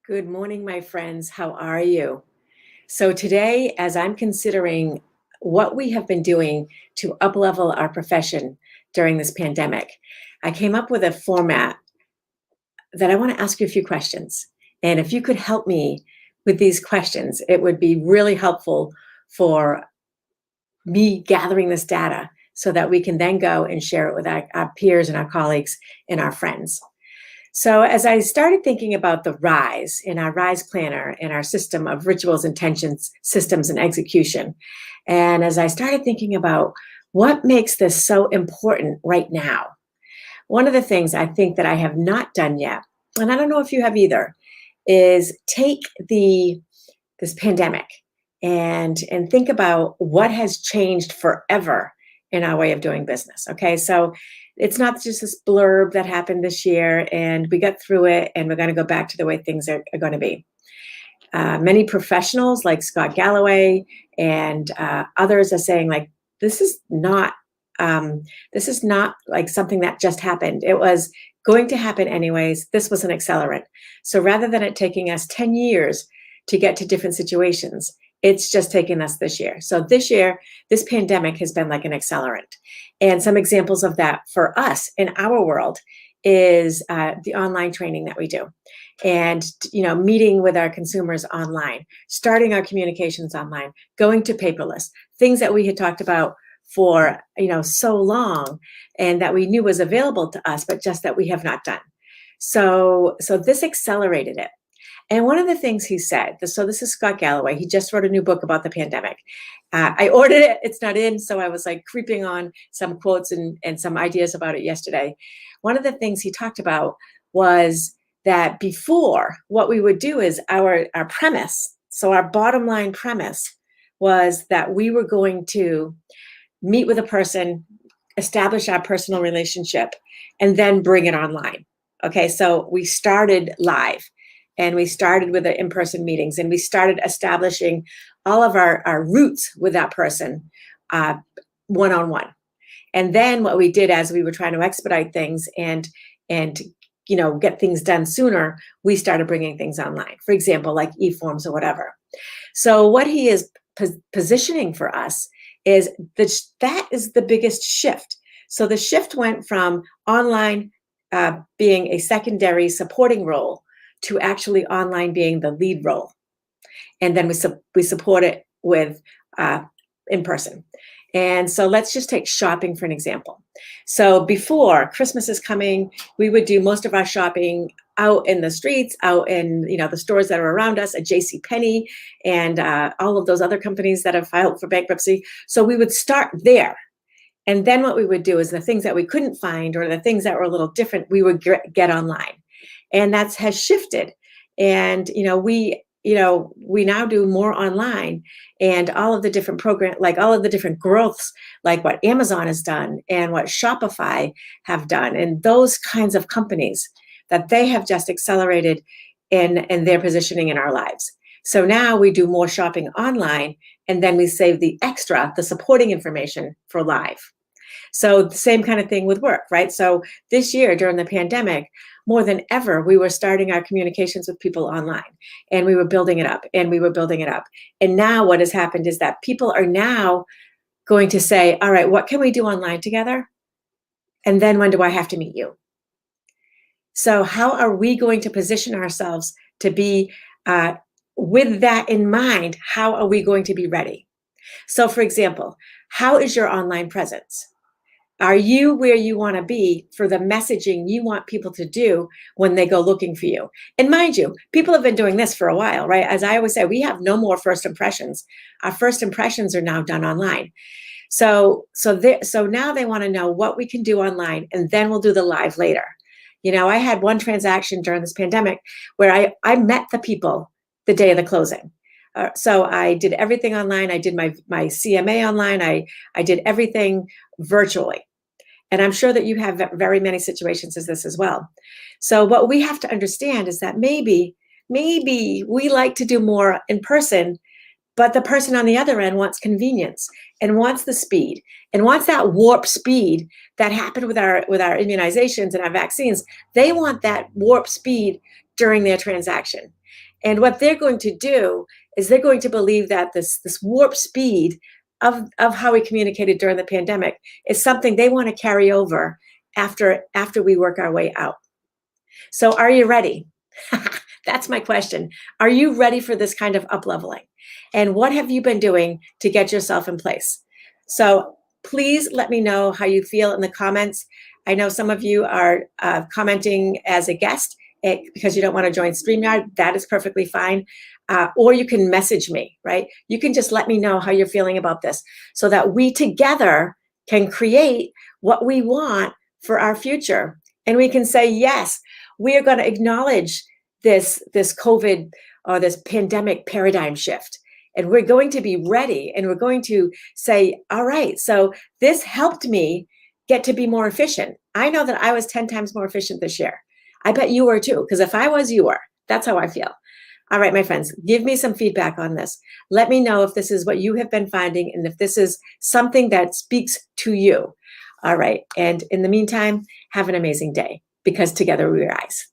Good morning, my friends. How are you? So today, as I'm considering what we have been doing to uplevel our profession during this pandemic, I came up with a format that I want to ask you a few questions. And if you could help me with these questions, it would be really helpful for me gathering this data so that we can then go and share it with our peers and our colleagues and our friends. So as I started thinking about the RISE in our RISE planner and our system of rituals, intentions, systems, and execution, and as I started thinking about what makes this so important right now, one of the things I think that I have not done yet, and I don't know if you have either, is take this pandemic and think about what has changed forever in our way of doing business. Okay, so it's not just this blurb that happened this year and we got through it and we're going to go back to the way things are going to be. Many professionals like Scott Galloway and others are saying like this is not like something that just happened. It was going to happen anyways. This was an accelerant. So rather than it taking us 10 years to get to different situations, it's just taken us this year. So this year, this pandemic has been like an accelerant. And some examples of that for us in our world is the online training that we do, and meeting with our consumers online, starting our communications online, going to paperless, things that we had talked about for so long and that we knew was available to us, but just that we have not done. So this accelerated it. And one of the things he said, so this is Scott Galloway, he just wrote a new book about the pandemic. I ordered it, it's not in, so I was like creeping on some quotes and some ideas about it yesterday. One of the things he talked about was that before, what we would do is our premise, so our bottom line premise was that we were going to meet with a person, establish our personal relationship, and then bring it online. Okay, so we started live. And we started with the in-person meetings, and we started establishing all of our roots with that person one-on-one. And then what we did as we were trying to expedite things and get things done sooner, we started bringing things online, for example, like e-forms or whatever. So what he is positioning for us is that is the biggest shift. So the shift went from online being a secondary supporting role to actually online being the lead role. And then we support it with in person. And so let's just take shopping for an example. So before Christmas is coming, we would do most of our shopping out in the streets, out in the stores that are around us, at JCPenney and all of those other companies that have filed for bankruptcy. So we would start there. And then what we would do is the things that we couldn't find or the things that were a little different, we would get online. And that has shifted. And, we now do more online, and all of the different programs, like all of the different growths, like what Amazon has done and what Shopify have done, and those kinds of companies that they have just accelerated in their positioning in our lives. So now we do more shopping online, and then we save the supporting information for live. So the same kind of thing with work, right? So this year during the pandemic, more than ever, we were starting our communications with people online, and we were building it up and we were building it up. And now what has happened is that people are now going to say, all right, what can we do online together? And then when do I have to meet you? So how are we going to position ourselves to be, with that in mind, how are we going to be ready? So for example, how is your online presence? Are you where you want to be for the messaging you want people to do when they go looking for you? And mind you, people have been doing this for a while, right? As I always say, we have no more first impressions. Our first impressions are now done online. So now they want to know what we can do online, and then we'll do the live later. I had one transaction during this pandemic where I met the people the day of the closing. So I did everything online. I did my CMA online. I did everything virtually. And I'm sure that you have very many situations as this as well. So what we have to understand is that maybe we like to do more in person, but the person on the other end wants convenience and wants the speed and wants that warp speed that happened with our immunizations and our vaccines. They want that warp speed during their transaction. And what they're going to do is they're going to believe that this warp speed of how we communicated during the pandemic is something they want to carry over after we work our way out. So are you ready? That's my question. Are you ready for this kind of up-leveling? And what have you been doing to get yourself in place? So please let me know how you feel in the comments. I know some of you are commenting as a guest because you don't want to join StreamYard. That is perfectly fine. Or you can message me, right? You can just let me know how you're feeling about this so that we together can create what we want for our future. And we can say, yes, we are going to acknowledge this COVID or this pandemic paradigm shift. And we're going to be ready and we're going to say, all right, so this helped me get to be more efficient. I know that I was 10 times more efficient this year. I bet you were too, because if I was, you were. That's how I feel. All right, my friends, give me some feedback on this. Let me know if this is what you have been finding and if this is something that speaks to you. All right, and in the meantime, have an amazing day because together we rise.